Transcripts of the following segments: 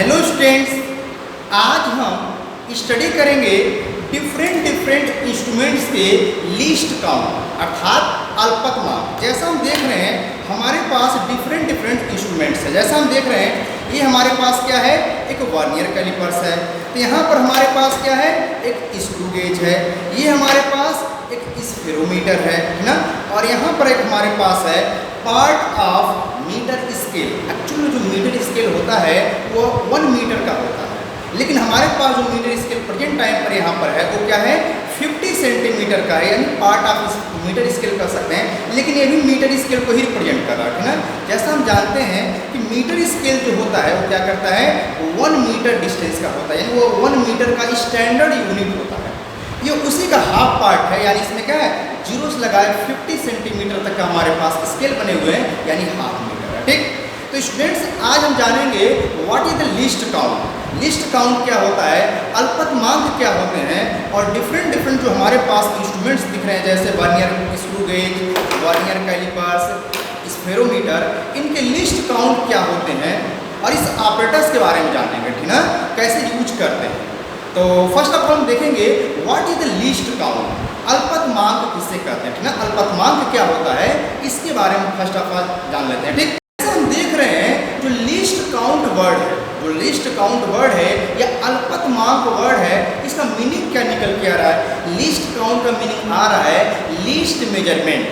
Hello students, आज हम study करेंगे डिफरेंट इंस्ट्रूमेंट्स के लीस्ट काउंट अर्थात अल्पतमांक। जैसा हम देख रहे हैं हमारे पास डिफरेंट इंस्ट्रूमेंट्स है। जैसा हम देख रहे हैं ये हमारे पास क्या है, एक वर्नियर कैलिपर्स है। तो यहाँ पर हमारे पास क्या है, एक स्क्रू गेज है। ये हमारे पास एक स्फेरोमीटर है ना। और यहाँ पर एक हमारे पास है part of metre scale. Actually जो मीटर स्केल होता है वो 1 मीटर का होता है, लेकिन हमारे पास जो मीटर स्केल प्रेजेंट टाइम पर यहाँ पर है वो क्या है, 50 सेंटीमीटर का है, यानी पार्ट ऑफ मीटर स्केल कर सकते हैं, लेकिन ये भी मीटर स्केल को ही रिप्रेजेंट कर रहा है ना। जैसा हम जानते हैं कि मीटर स्केल जो होता है वो क्या करता है, 1 मीटर डिस्टेंस का होता है, यानी वो 1 मीटर का स्टैंडर्ड यूनिट होता है। ये उसी का हाफ पार्ट है, यानी इसमें क्या है, जीरोस लगाए 50 सेंटीमीटर तक का हमारे पास स्केल बने हुए हैं, यानी हाफ मीटर है। ठीक, तो स्टूडेंट्स आज हम जानेंगे what is the least count. Least count क्या होता है, अल्पतमांक क्या होते हैं, और डिफरेंट जो हमारे पास इंस्ट्रूमेंट्स दिख रहे हैं जैसे vernier screw gauge, vernier callipers, spherometer, इनके लिस्ट काउंट क्या होते हैं और इस ऑपरेटर्स के बारे में जानेंगे, ठीक ना, कैसे यूज करते हैं। तो फर्स्ट ऑफ ऑल हम देखेंगे what is the least count, अल्पतमांक किससे कहते हैं, ठीक ना। अल्पतमांक क्या होता है इसके बारे में फर्स्ट ऑफ ऑल जान लेते हैं। ठीक, हम देख रहे हैं जो लीस्ट काउंट वर्ड है, जो लीस्ट काउंट वर्ड है या अल्पतमांक वर्ड है, इसका मीनिंग क्या निकल के आ रहा है। लीस्ट काउंट का मीनिंग आ रहा है लीस्ट मेजरमेंट,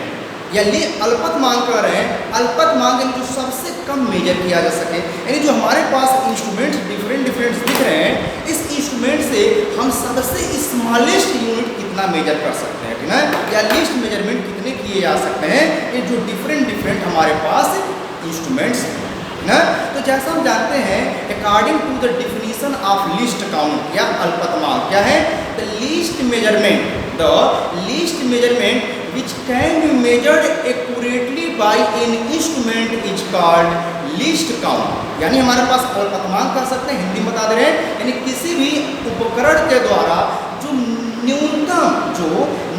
या अल्पतमांक कर रहे हैं, अल्पतमांक जो सबसे कम मेजर किया जा सके, यानी जो हमारे पास इंस्ट्रूमेंट्स डिफरेंट दिख रहे हैं, इस इंस्ट्रूमेंट से हम सबसे स्मॉलेस्ट यूनिट कितना मेजर कर सकते हैं, ठीक है, या लीस्ट मेजरमेंट कितने किए जा सकते हैं, ये जो डिफरेंट हमारे पास इंस्ट्रूमेंट्स हैं ना। तो जैसा हम जानते हैं according to the definition of least count या अल्पतमांक क्या है, the least measurement which can be measured accurately by an instrument is called least count। यानी हमारे पास अल्पतमांक कह सकते हैं, हिंदी में बता दे रहे हैं, यानी किसी भी उपकरण के द्वारा जो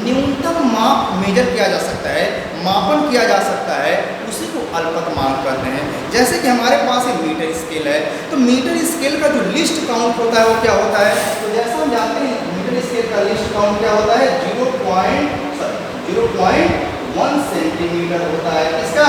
न्यूनतम माप मेजर किया जा सकता है, मापन किया जा सकता है, उसी को अल्पतमांक कहते हैं। जैसे कि हमारे पास एक मीटर स्केल है, तो मीटर स्केल का जो लिस्ट काउंट होता है वो क्या होता है, तो जैसा हम जानते हैं मीटर स्केल का लिस्ट काउंट क्या होता है, 0.1 सेंटीमीटर होता है इसका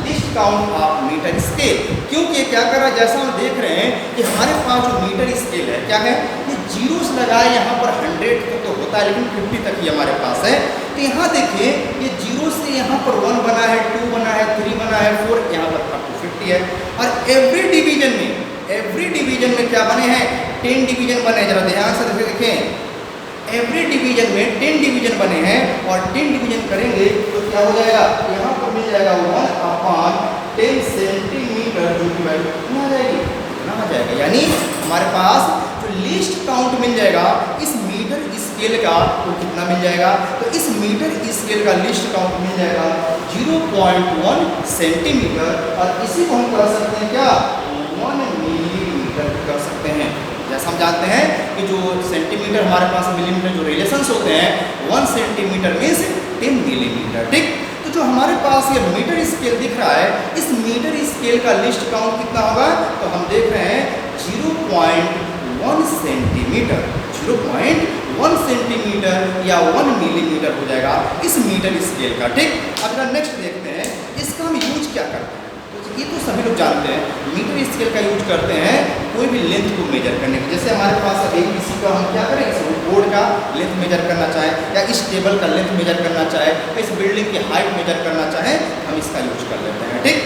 least count of metre scale. क्योंकि क्या कर रहा है, जैसा हम देख रहे हैं कि हमारे पास जो मीटर स्केल है क्या है, ये जीरोस लगाए यहाँ पर 100 तक तो होता है, लेकिन 50 तक ही हमारे पास है। तो यहाँ देखिए ये जीरो से यहाँ पर 1 बना है, 2 बना है, 3 बना है, 4, यहाँ पर आपको 50 है। और एवरी डिवीजन में क्या बने हैं, 10 डिवीजन बने। जरा ध्यान से देखें, एवरी डिवीजन में 10 डिवीजन बने हैं, और 10 डिवीजन करेंगे तो क्या हो जाएगा, यहाँ पर मिल जाएगा 1/10 सेंटीमीटर, जो की वैल्यू कितना आ जाएगी, कितना आ जाएगा, यानी हमारे पास जो लिस्ट काउंट मिल जाएगा इस मीटर स्केल का तो कितना मिल जाएगा, तो इस मीटर स्केल का लिस्ट काउंट मिल जाएगा 0.1 सेंटीमीटर, और इसी को हम कर सकते हैं क्या, 1 मिलीमीटर कर सकते हैं। जैसा हम जानते हैं कि जो सेंटीमीटर हमारे पास मिलीमीटर जो रिलेशंस होते हैं, 1 सेंटीमीटर मीन्स 10 मिलीमीटर। ठीक, तो जो हमारे पास ये मीटर स्केल दिख रहा है, इस मीटर स्केल का लिस्ट काउंट कितना होगा, तो हम देख रहे हैं 0.1 सेंटीमीटर, 0.1 सेंटीमीटर या 1 मिलीमीटर हो जाएगा इस मीटर स्केल का। ठीक, अब जरा नेक्स्ट देखते हैं इसका हम यूज क्या करते हैं। ये तो सभी लोग जानते हैं, मीटर स्केल का यूज करते हैं कोई भी लेंथ को मेजर करने के। जैसे हमारे पास अभी किसी का हम क्या करें, इस बोर्ड का लेंथ मेजर करना चाहें, या इस टेबल का लेंथ मेजर करना चाहें, या इस बिल्डिंग की हाइट मेजर करना चाहें, हम इसका यूज कर लेते हैं। ठीक,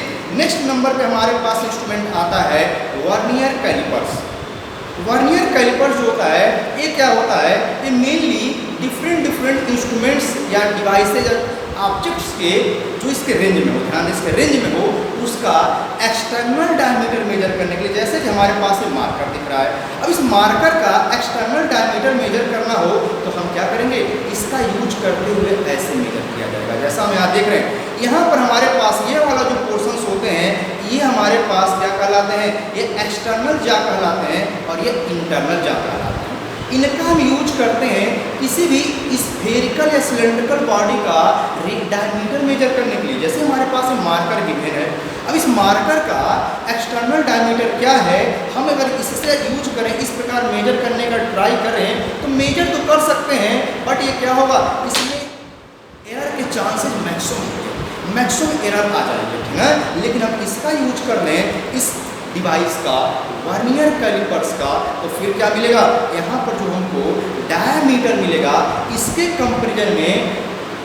नेक्स्ट नंबर पे हमारे पास इंस्ट्रूमेंट आता है वर्नियर कैलिपर्स। वर्नियर कैलिपर्स जो होता है ये क्या होता है, ये मेनली डिफरेंट इंस्ट्रूमेंट्स या डिवाइसेज ऑब्जेक्ट्स के जो इसके रेंज में हो, ध्यान इसके रेंज में हो, उसका एक्सटर्नल डायमीटर मेजर करने के लिए, जैसे कि हमारे पास ये मार्कर दिख रहा है, अब इस मार्कर का एक्सटर्नल डायमीटर मेजर करना हो तो हम क्या करेंगे, इसका यूज करते हुए ऐसे मेजर किया जाएगा। जैसा हम यहाँ देख रहे हैं, यहाँ पर हमारे पास ये वाला जो पोर्शंस होते हैं ये हमारे पास क्या कहलाते हैं, ये एक्सटर्नल जा कहलाते हैं, और ये इंटरनल जा कहलाते हैं। इनका हम यूज करते हैं किसी भी स्फेरिकल या सिलेंड्रिकल बॉडी का डायमीटर मेजर करने के लिए। जैसे हमारे पास मार्कर गिवन है, अब इस मार्कर का एक्सटर्नल डायमीटर डायमीटर क्या है, हम अगर इससे यूज करें, इस प्रकार मेजर करने का ट्राई करें तो मेजर तो कर सकते हैं, बट ये क्या होगा, इसमें एरर के चांसेस मैक्सिमम एरर आ जाएंगे, ठीक है। लेकिन हम इसका यूज कर लें, इस डिवाइस का, वर्नियर कैलिपर्स का, तो फिर क्या मिलेगा, यहाँ पर जो हमको डायमीटर मिलेगा इसके कंपेरिजन में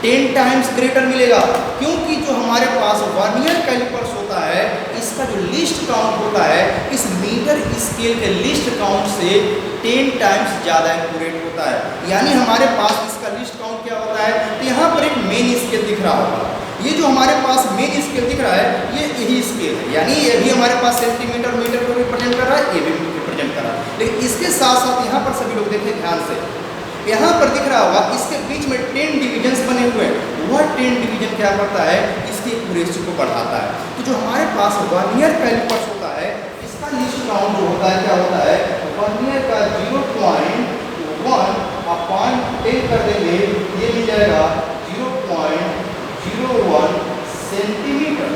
10 टाइम्स ग्रेटर मिलेगा, क्योंकि जो हमारे पास वर्नियर कैलिपर्स होता है इसका जो लिस्ट काउंट होता है इस मीटर स्केल के लिस्ट काउंट से 10 टाइम्स ज़्यादा एक्यूरेट होता है। यानी हमारे पास इसका लिस्ट काउंट क्या होता है, तो यहाँ पर एक मेन स्केल दिख रहा होगा, ये जो हमारे पास मेन स्केल दिख रहा है ये यही स्केल है, यानी ये भी हमारे पास सेंटीमीटर मीटर को रिप्रेजेंट कर रहा है, ये भी रिप्रेजेंट कर रहा है। लेकिन इसके साथ साथ यहाँ पर सभी लोग देखें ध्यान से, यहाँ पर दिख रहा होगा इसके बीच में 10 डिवीजन्स बने हुए हैं, वह 10 डिवीजन क्या करता है, इसकी एक्यूरेसी को बढ़ाता है। तो जो हमारे पास वर्नियर कैलिपर्स होता है इसका लिस्ट काउंट जो होता है क्या होता है, वर्नियर का 0.1 अपॉन 10 कर देंगे, ये मिल जाएगा 0.01 सेंटीमीटर,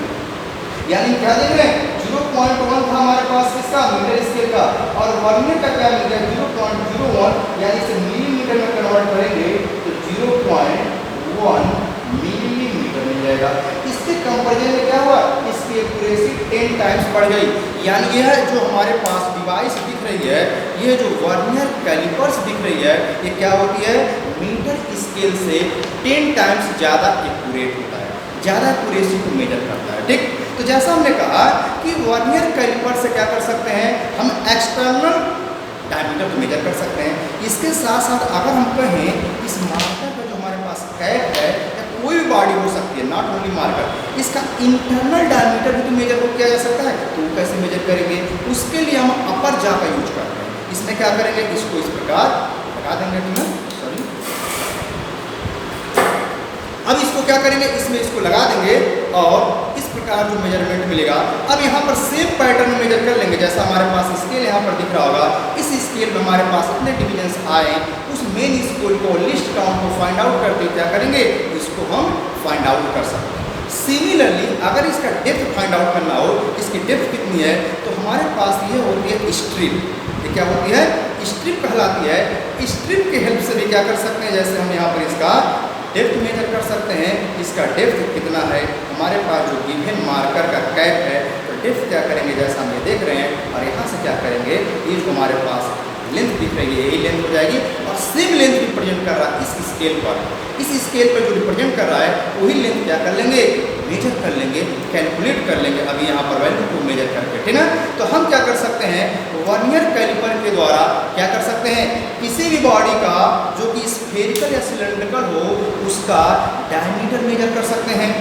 यानी क्या देख रहे हैं 0.1 था हमारे पास किसका, मीटर स्केल का, और वर्नियर का क्या मिल गया 0.01, यानी इसे मिलीमीटर में कन्वर्ट करेंगे तो 0.1 मिलीमीटर मिल जाएगा। इसके कंपेरिजन में क्या हुआ, इसकी एक्यूरेसी 10 टाइम्स बढ़ गई। यानी यह जो हमारे पास डिवाइस दिख रही है, ये जो वर्नियर कैलिपर्स दिख रही है, ये क्या होती है, मीटर स्केल से 10 टाइम्स ज़्यादा एक्यूरेट होता है, ज़्यादा एक्यूरेसी को मेजर करता है, ठीक। तो जैसा हमने कहा कि वर्नियर कैलिपर से क्या कर सकते हैं, हम एक्सटर्नल डायमीटर को मेजर कर सकते हैं। इसके साथ साथ अगर हम कहें इस मार्कर का जो हमारे पास कैप है या कोई भी बॉडी हो सकती है, नॉट ओनली मार्कर, इसका इंटरनल डायमीटर भी तो मेजर किया जा सकता है, तो कैसे मेजर करेंगे, उसके लिए हम अपर जा का यूज करते हैं। इसमें क्या करेंगे, इसको इस प्रकार लगा देंगे, ठीक है, सॉरी, अब इसको क्या करेंगे, इसमें इसको लगा देंगे और इस प्रकार जो मेजरमेंट मिलेगा, अब यहाँ पर सेम पैटर्न में मेजर कर लेंगे, जैसा हमारे पास स्केल यहाँ पर दिख रहा होगा, इस स्केल में हमारे पास इतने डिवीजन्स आए, उस मेन स्केल को लिस्ट काउंट को फाइंड आउट करते हुए क्या करेंगे, इसको हम फाइंड आउट कर सकते हैं। सिमिलरली अगर इसका डेप्थ फाइंड आउट करना हो, इसकी डेप्थ कितनी है, तो हमारे पास ये होती है स्ट्रिप, ये क्या होती है, स्ट्रिप कहलाती है। स्ट्रिप के हेल्प से भी क्या कर सकते हैं, जैसे हम यहाँ पर इसका डेप्थ मेजर कर सकते हैं, इसका डेप्थ कितना है, हमारे पास जो गिवन मार्कर का कैप है, तो डेप्थ क्या करेंगे, जैसा हम ये देख रहे हैं, और यहाँ से क्या करेंगे, ये जो हमारे पास लेंथ दिख रही है यही लेंथ हो जाएगी, और सेम लेंथ रिप्रेजेंट कर रहा है इस स्केल पर, इस स्केल पर जो रिप्रेजेंट कर रहा है वही लेंथ क्या कर लेंगे, मेजर कर लेंगे, कैलकुलेट कर लेंगे अभी यहाँ पर वैल्यू को मेजर करके, ठीक है। तो हम क्या कर सकते हैं, वर्नियर कैलिपर के द्वारा क्या कर सकते हैं, किसी भी बॉडी का जो कि स्फेरिकल या सिलेंड्रिकल हो उसका डायमीटर मेजर कर सकते हैं।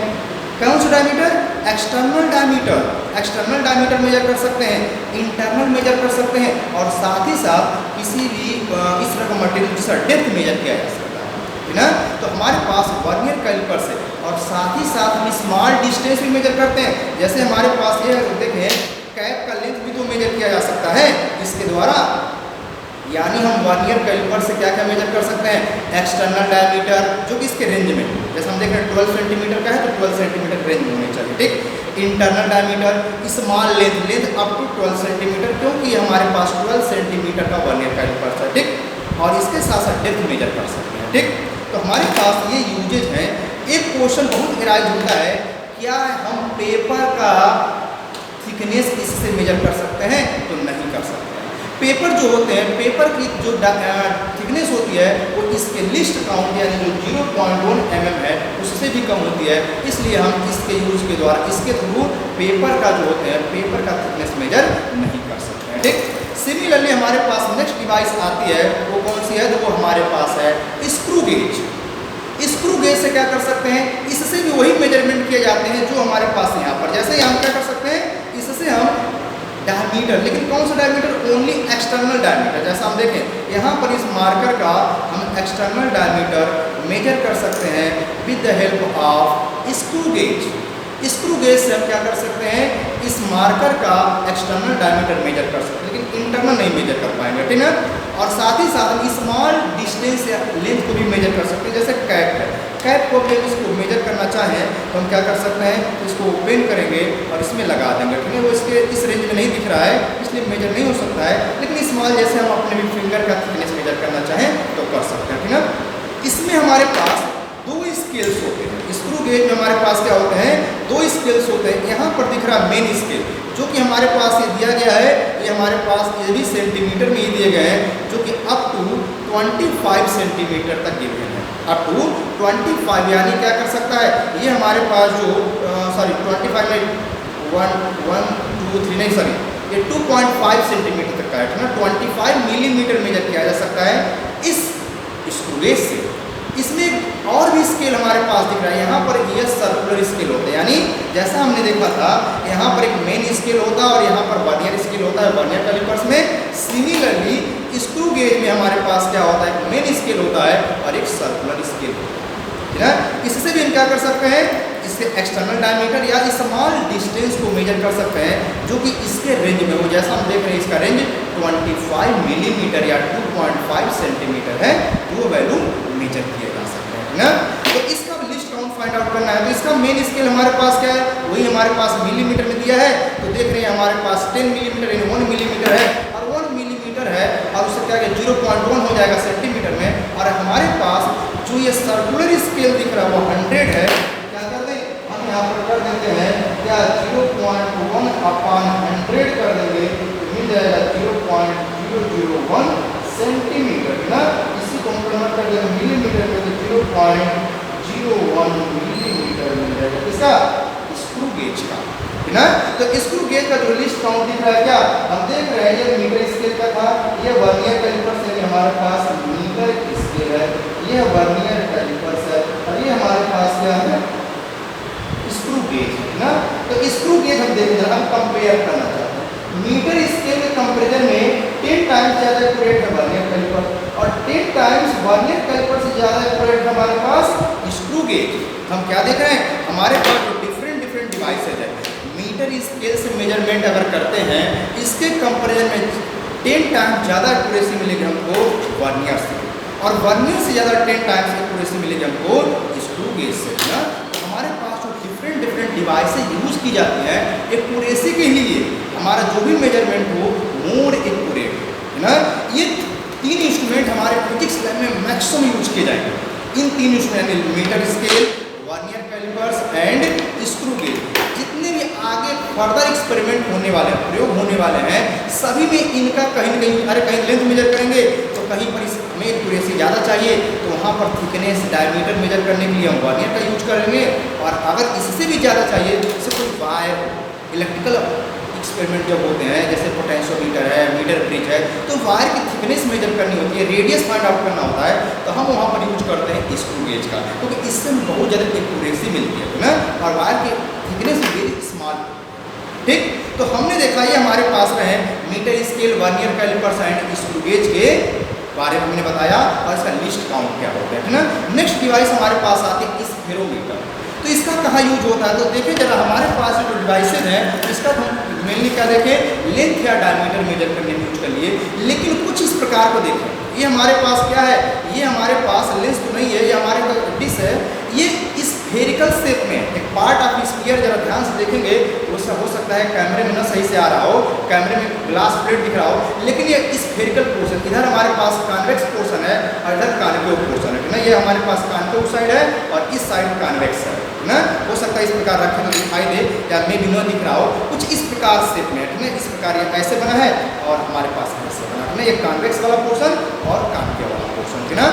कौन सा diameter, external diameter, external diameter measure कर सकते हैं, इंटरनल मेजर कर सकते हैं, और साथ ही साथ किसी भी इस तरह का मटेरियल जिसका डेप्थ मेजर किया जा सकता है, ठीक है। तो हमारे पास वर्नियर कैलिपर से और साथ ही साथ हम स्मॉल डिस्टेंस भी मेजर करते हैं, जैसे हमारे पास ये देखें कैप का लेंथ भी तो मेजर किया जा सकता है इसके द्वारा, यानी हम वर्नियर कैलिपर से क्या क्या मेजर कर सकते हैं, एक्सटर्नल डायमीटर जो कि इसके रेंज में, जैसे हम देख रहे हैं 12 सेंटीमीटर का है तो 12 सेंटीमीटर रेंज होनी चाहिए, ठीक। Internal diameter, small length, length up to 12 centimetre, क्योंकि हमारे पास 12 सेंटीमीटर का वर्नियर कैलिपर है, ठीक। और इसके साथ साथ डेप्थ मेजर कर सकते हैं, ठीक। तो हमारे पास ये यूजेज हैं। एक क्वेश्चन बहुत एराइज होता है, क्या हम पेपर का थिकनेस इससे मेजर कर सकते हैं, तो नहीं कर सकते। पेपर जो होते हैं, पेपर की जो थिकनेस होती है वो इसके लिस्ट काउंट यानी जो 0.1 mm है उससे भी कम होती है, इसलिए हम इसके यूज के द्वारा इसके थ्रू पेपर का जो होते हैं पेपर का थिकनेस मेजर नहीं कर सकते हैं, ठीक। सिमिलरली हमारे पास नेक्स्ट डिवाइस आती है, वो कौन सी है, तो वो हमारे पास है स्क्रू गेज। स्क्रू गेज से क्या कर सकते हैं, इससे भी वही मेजरमेंट किए जाते हैं जो हमारे पास यहाँ पर, जैसे हम क्या कर सकते हैं, इससे हम डायमीटर, लेकिन कौन सा डायमीटर, ओनली एक्सटर्नल डायमीटर, जैसा हम देखें यहाँ पर इस मार्कर का हम एक्सटर्नल डायमीटर मेजर कर सकते हैं with the help of screw gauge. Screw gauge से हम क्या कर सकते हैं, इस मार्कर का एक्सटर्नल डायमीटर मेजर कर सकते हैं, लेकिन इंटरनल नहीं मेजर कर पाएंगे, ठीक है। और साथ ही साथ हम स्मॉल डिस्टेंस या लेंथ को भी मेजर कर सकते हैं, जैसे कैप है, कैप को भी इसको मेजर करना चाहें तो हम क्या कर सकते हैं, इसको ओपन करेंगे और इसमें लगा देंगे, ठीक है। वो इसके इस रेंज में नहीं दिख रहा है इसलिए मेजर नहीं हो सकता है, लेकिन स्मॉल जैसे हम अपने भी फिंगर का थिकनेस मेजर करना चाहें तो कर सकते हैं, ठीक है। इसमें हमारे पास दो स्केल्स होते हैं, स्क्रू गेज में हमारे पास क्या होते हैं, दो स्केल्स होते हैं। यहाँ पर दिख रहा है मेन स्केल जो कि हमारे पास ये दिया गया है, ये हमारे पास ये भी सेंटीमीटर में ही दिए गए हैं, जो कि अप टू 25 सेंटीमीटर तक गिवन है, अप टू 25, यानी क्या कर सकता है, ये हमारे पास जो 25 में 1 2 3 नहीं सॉरी ये 2.5 सेंटीमीटर तक का है ना, 25 मिलीमीटर मेजर किया जा सकता है इस स्क्रू गेज से। इसमें और भी स्केल हमारे पास दिख रहा है, यहाँ पर ये सर्कुलर स्केल होता है, यानी जैसा हमने देखा था यहाँ पर एक मेन स्केल होता है और यहाँ पर वर्नियर स्केल होता है। वर्नियर कैलिपर्स में सिमिलरली स्क्रू गेज में हमारे पास क्या होता है, एक मेन स्केल होता है और एक सर्कुलर स्केल होता है। इससे भी हम क्या कर सकते हैं, इससे एक्सटर्नल डायमीटर या स्मॉल डिस्टेंस को मेजर कर सकते हैं जो कि इसके रेंज में हो, जैसा हम देख रहे हैं इसका रेंज 25 मिलीमीटर या 2.5 सेंटीमीटर है, वो वैल्यू मेजर किया जा सकता है ना। तो इसका लिस्ट काउंट फाइंड आउट करना है, तो इसका मेन स्केल हमारे पास क्या है, वही हमारे पास मिलीमीटर में दिया है। तो देख रहे हैं हमारे पास 10 मिलीमीटर यानी 1 मिलीमीटर है और 1 मिलीमीटर है और उससे क्या 0.1 हो जाएगा सेंटीमीटर में। और हमारे पास जो ये सर्कुलर स्केल दिख रहा है वो 100 है, क्या कर दें हम यहाँ पर कर देते हैं क्या 0.1 अपान 100 कर देंगे तो मिल जाएगा 0.001 सेंटीमीटर ना। इसी को हम कन्वर्ट कर देंगे मिलीमीटर में तो 0.01 मिलीमीटर मिल जाएगा इसका स्क्रू गेज का, है ना। तो स्क्रू गेज का जो लिस्ट काउंट दिख रहा है क्या, हम देख रहे हैं ये मीटर स्केल का था, ये वर्नियर कैलिपर से हमारे पास मीटर स्केल है, ये वर्नियर कैलिपर्स है और ये हमारे पास क्या है स्क्रू गेज है ना। तो स्क्रू गेज हम देख रहे हैं, हम कंपेयर करना चाहते हैं मीटर स्केल के कंपैरिजन में 10 टाइम्स ज़्यादा एक्यूरेट है वर्नियर कैलिपर और 10 टाइम्स वर्नियर कैलिपर से ज़्यादा एक्यूरेट हमारे पास स्क्रू गेज। हम क्या देख रहे हैं, हमारे पास जो डिफरेंट डिवाइसेज है मीटर स्केल से मेजरमेंट अगर करते हैं इसके कंपैरिजन में 10 टाइम्स ज़्यादा एक्यूरेसी मिलेगी हमको वर्नियर से और वर्नियर से ज़्यादा 10 टाइम्स एक्यूरेसी मिलेगी हमको स्क्रू गेज से ना। तो हमारे पास जो डिफरेंट डिवाइसेज यूज की जाती हैं एक्यूरेसी के लिए, हमारा जो भी मेजरमेंट हो मोर एक्यूरेट है ना। ये 3 इंस्ट्रूमेंट हमारे फिजिक्स लैब में मैक्सिमम यूज किए जाएंगे, इन 3 instrument metre scale, vernier callipers and screw gauge. जितने भी आगे फर्दर एक्सपेरिमेंट होने वाले हैं, प्रयोग होने वाले हैं, सभी में इनका कहीं न कहीं कहीं लेंथ मेजर करेंगे तो कहीं पर इसमें एक्यूरेसी ज़्यादा चाहिए तो वहाँ पर थिकनेस डायमीटर मेजर करने के लिए हम वर्नियर का यूज करेंगे और अगर इससे भी ज़्यादा चाहिए जैसे कोई वायर इलेक्ट्रिकल एक्सपेरिमेंट जब होते हैं जैसे पोटेंशियोमीटर है, मीटर ब्रिज है, तो वायर की थिकनेस मेजर करनी होती है, रेडियस फाइंड आउट करना होता है तो हम वहाँ पर यूज करते हैं स्क्रू गेज का, क्योंकि इससे बहुत ज़्यादा एक्यूरेसी मिलती है ना और वायर की थिकनेस वेरी स्मॉल। ठीक, तो हमने देखा ये हमारे पास रहे metre scale, vernier callipers and screw gauge के बारे में हमने बताया और इसका लिस्ट काउंट क्या होता है ना। नेक्स्ट डिवाइस हमारे पास आती है स्फेरोमीटर। तो इसका कहाँ यूज होता है, तो देखिए जरा हमारे पास जो डिवाइसेज हैं इसका हम मेनली क्या देखें लेंथ या डायमीटर मेजर करने में यूज कर लिए, लेकिन कुछ इस प्रकार को देखें। ये हमारे पास क्या है, ये हमारे पास लेंस तो नहीं है, ये हमारे डिश है, ये स्फेरिकल शेप में एक पार्ट ऑफ स्फीयर जरा ध्यान से देखेंगे तो उससे हो सकता है कैमरे में ना सही से आ रहा हो, कैमरे में ग्लास प्लेट दिख रहा हो, लेकिन ये स्फेरिकल पोर्शन, इधर हमारे पास कॉन्वेक्स पोर्शन है और इधर कॉन्केव पोर्शन है ना। ये हमारे पास कॉन्केव साइड है और इस साइड कॉन्वेक्स है ना। हो सकता है इस प्रकार रखें तो दिखाई दे या मे भी न दिख रहा हो, कुछ इस प्रकार शेप में है, इस प्रकार ये ऐसे बना है और हमारे पास ऐसे बना है, ये कॉन्वेक्स वाला पोर्शन और कॉन्केव वाला पोर्शन है ना।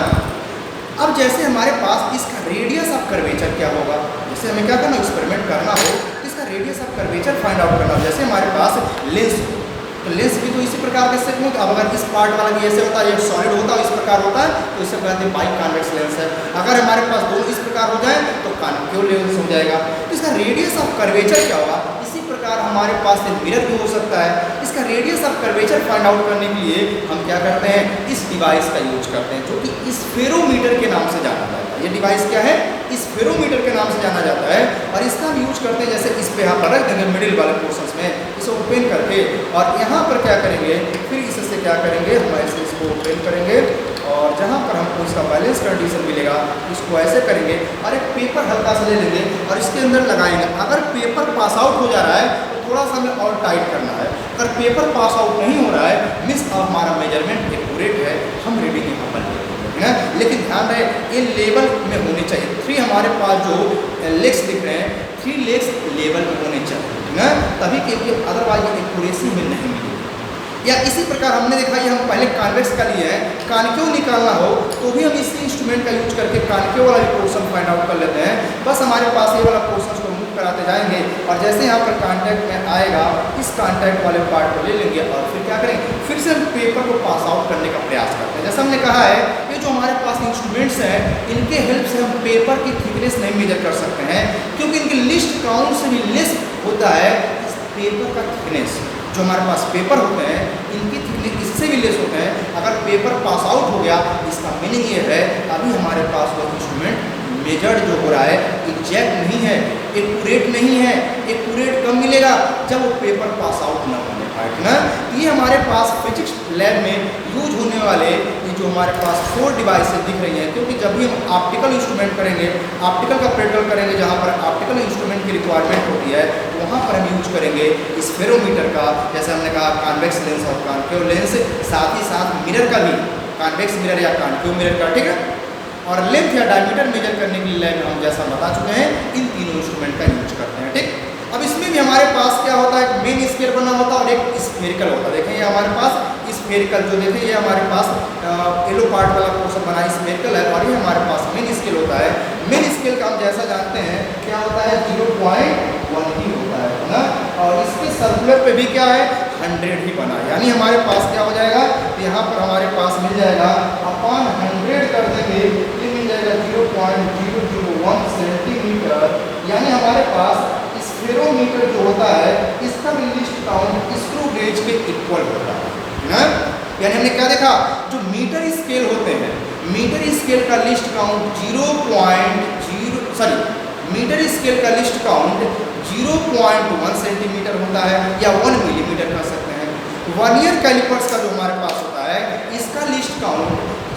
अब जैसे हमारे पास इसका रेडियस ऑफ कर्वेचर क्या होगा, जैसे हमें क्या करना एक्सपेरिमेंट करना हो तो इसका radius of curvature find out करना हो। जैसे हमारे पास लेंस हो तो लेंस भी तो इसी प्रकार के शेप में, अब अगर इस पार्ट वाला भी ऐसे होता है, ये सॉलिड होता है इस प्रकार होता है तो इसे कहते हैं बाई कॉन्वेक्स लेंस है। अगर हमारे पास दोनों इस प्रकार हो जाए तो कॉन्केव लेंस हो जाएगा। तो इसका रेडियस ऑफ कर्वेचर क्या होगा, इसी प्रकार हमारे पास एक मिरर भी हो सकता है। इसका radius of curvature find out करने के लिए हम क्या करते हैं, इस डिवाइस का यूज करते हैं जो कि स्फेरोमीटर के नाम से जाना जाता है। ये डिवाइस क्या है, स्फेरोमीटर के नाम से जाना जाता है और इसका हम यूज करते हैं जैसे इस पे यहाँ पर रख देंगे मिडिल वाले पोर्शंस में, इसे ओपन करके और यहाँ पर क्या करेंगे, फिर इससे क्या करेंगे हम ऐसे इसको ओपन करेंगे और जहाँ पर हमको इसका बैलेंस कंडीशन मिलेगा इसको ऐसे करेंगे और एक पेपर हल्का सा ले लेंगे और इसके अंदर लगाएंगे। अगर पेपर पास आउट हो जा रहा है तो थोड़ा सा हमें और टाइट करना है। अगर पेपर पास आउट नहीं हो रहा है मीन्स हमारा मेजरमेंट एक्यूरेट है, हम रीडिंग यहाँ पर ले लेंगे ना। लेकिन ध्यान रहे ये लेवल में होने चाहिए। 3 हमारे पास जो लेग्स दिख रहे हैं 3 लेग्स लेवल में होने चाहिए ना, तभी क्योंकि अदरवाइज एक्यूरेसी में नहीं मिलेगी। या इसी प्रकार हमने देखा ये हम पहले कॉन्वेक्स का लिए हैं, कॉन्केव निकालना हो तो भी हम इसी इंस्ट्रूमेंट का यूज करके कॉन्केव वाला भी पोर्शन फाइंड आउट कर लेते हैं। बस हमारे पास ये वाला पोर्शन को मूव कराते जाएंगे और जैसे यहाँ पर कॉन्टैक्ट में आएगा इस कॉन्टैक्ट वाले पार्ट को ले लेंगे और फिर क्या करेंगे, फिर से हम पेपर को पास आउट करने का प्रयास करते हैं। जैसा हमने कहा है ये जो हमारे पास इंस्ट्रूमेंट्स हैं इनके हेल्प से हम पेपर की थिकनेस नहीं मेजर कर सकते हैं, क्योंकि इनकी लिस्ट काउंट से भी लेस होता है इस पेपर का थिकनेस। जो हमारे पास पेपर होते हैं इनकी थिकनेस इससे भी लेस होते हैं। अगर पेपर पास आउट हो गया इसका मीनिंग ये है अभी हमारे पास वो इंस्ट्रूमेंट मेजर्ड जो हो रहा है एग्जैक्ट नहीं है, एक्यूरेट नहीं है। एक्यूरेट कब मिलेगा, जब वो पेपर पास आउट न होने पाए ना। तो ये हमारे पास फिजिक्स लैब में यूज होने वाले ये जो हमारे पास 4 डिवाइसेस दिख रही हैं, क्योंकि जब भी हम ऑप्टिकल इंस्ट्रूमेंट करेंगे, ऑप्टिकल का प्रैक्टिकल करेंगे जहाँ पर ऑप्टिकल इंस्ट्रूमेंट की रिक्वायरमेंट होती है वहाँ पर हम यूज करेंगे इस फेरोमीटर का। जैसे हमने कहा कॉन्वेक्स लेंस और कॉन्केव लेंस, साथ ही साथ मिरर का भी, कॉन्वेक्स मिरर या कॉन्केव मिरर का, ठीक है। और लेंथ या डायमीटर मेजर करने के लिए लैब हम जैसा बता चुके हैं इन तीनों इंस्ट्रूमेंट का यूज करते हैं, ठीक। अब इसमें भी हमारे पास क्या होता है, एक मेन स्केल बना होता है और एक स्फेरिकल होता है। देखें ये हमारे पास स्फेरिकल जो देखें ये हमारे पास येलो पार्ट वाला पोर्शन बना स्फेरिकल है और ये हमारे पास मेन स्केल होता है। मेन स्केल का हम जैसा जानते हैं क्या होता है 0.1 ही होता है ना, और इसके सर्कुलर पे भी क्या है 100 ही बना है। यानी हमारे पास क्या हो जाएगा, यहाँ पर हमारे पास मिल जाएगा अपॉन 100 कर देंगे ये मिल जाएगा 0.001 सेंटीमीटर। यानी हमारे पास स्फेरोमीटर जो होता है इसका भी लिस्ट काउंट स्क्रू गेज के इक्वल होता है ना। यानी हमने क्या देखा, जो मीटर स्केल होते हैं मीटर स्केल का लिस्ट काउंट 0.0 मीटर स्केल का लिस्ट काउंट 0.1 सेंटीमीटर होता है या 1 मिलीमीटर कर सकते हैं। वर्नियर कैलिपर्स का जो हमारे पास होता है इसका लिस्ट काउंट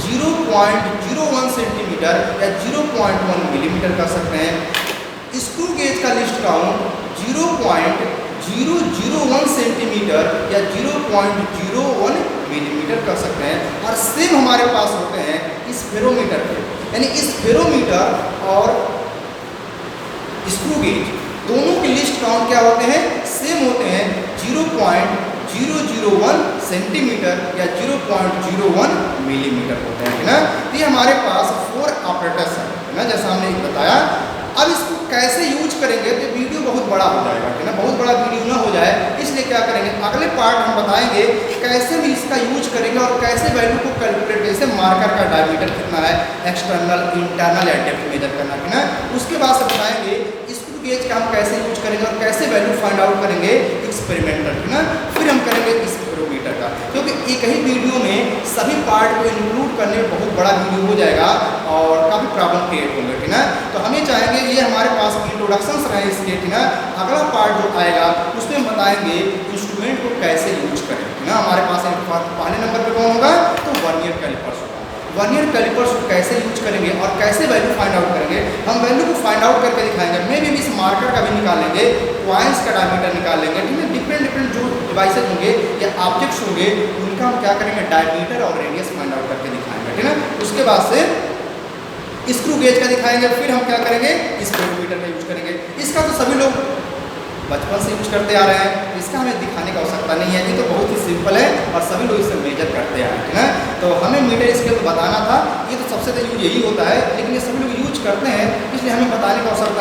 0.01 सेंटीमीटर या 0.1 मिलीमीटर कर सकते हैं। स्क्रू गेज का लिस्ट काउंट 0.001 सेंटीमीटर या 0.01 मिलीमीटर कर सकते हैं। और सेम हमारे पास होते हैं स्फेरोमीटर के, यानी स्फेरोमीटर और स्क्रू गेज दोनों के लिस्ट काउंट क्या होते हैं, सेम होते हैं 0.001 सेंटीमीटर या 0.01 मिलीमीटर होते हैं ना। तो ये हमारे पास 4 ऑपरेटर्स हैं ना, जैसा हमने बताया। अब इसको कैसे यूज करेंगे तो वीडियो बहुत बड़ा हो जाएगा, है ना, बहुत बड़ा वीडियो ना हो जाए, इसलिए क्या करेंगे अगले पार्ट हम बताएंगे कैसे भी इसका यूज करेंगे और कैसे वैल्यू को कैलकुलेट, जैसे मार्कर का डायमीटर कितना है, एक्सटर्नल इंटरनल या डेप्थ मेजर करना है ना। उसके बाद से बताएंगे स्क्रू गेज का हम कैसे यूज करेंगे और कैसे वैल्यू फाइंड आउट करेंगे एक्सपेरिमेंटल, है ना। फिर हम करेंगे स्फेरोमीटर का, क्योंकि एक ही वीडियो में सभी पार्ट को इंक्लूड करने में बहुत बड़ा वीडियो हो जाएगा और काफ़ी प्रॉब्लम क्रिएट होंगे, है ना। तो हम ये चाहेंगे ये हमारे पास इंट्रोडक्शन रहे इसके, है ना। अगला पार्ट जो आएगा उसमें हम बताएंगे इंस्ट्रूमेंट को कैसे यूज करें, है ना। हमारे पास पहले नंबर पर कौन होगा तो वर्नियर कैलिपर्स होगा। वर्नियर कैलिपर्स को कैसे यूज करेंगे और कैसे वैल्यू फाइंड आउट करेंगे, हम वैल्यू को फाइंड आउट करके दिखाएंगे। मे भी इस मार्कर का भी निकालेंगे, पॉइंट्स का डायमीटर निकालेंगे, ठीक है। डिफरेंट जो डिवाइसेज होंगे या ऑब्जेक्ट्स होंगे उनका हम क्या करेंगे डायमीटर और रेडियस फाइंड आउट करके दिखाएंगे, ठीक है। उसके बाद से स्क्रू गेज का दिखाएंगे, फिर हम क्या करेंगे स्फेरोमीटर का यूज करेंगे। इसका तो सभी लोग बचपन से यूज करते आ रहे हैं, इसका हमें दिखाने की आवश्यकता नहीं है, ये तो बहुत ही सिंपल है और सभी लोग इसे मेजर करते आ रहे हैं, है ना। तो हमें मीटर स्केल तो बताना था, ये तो सबसे तो यूज यही होता है, लेकिन ये सभी लोग यूज करते हैं इसलिए हमें बताने की आवश्यकता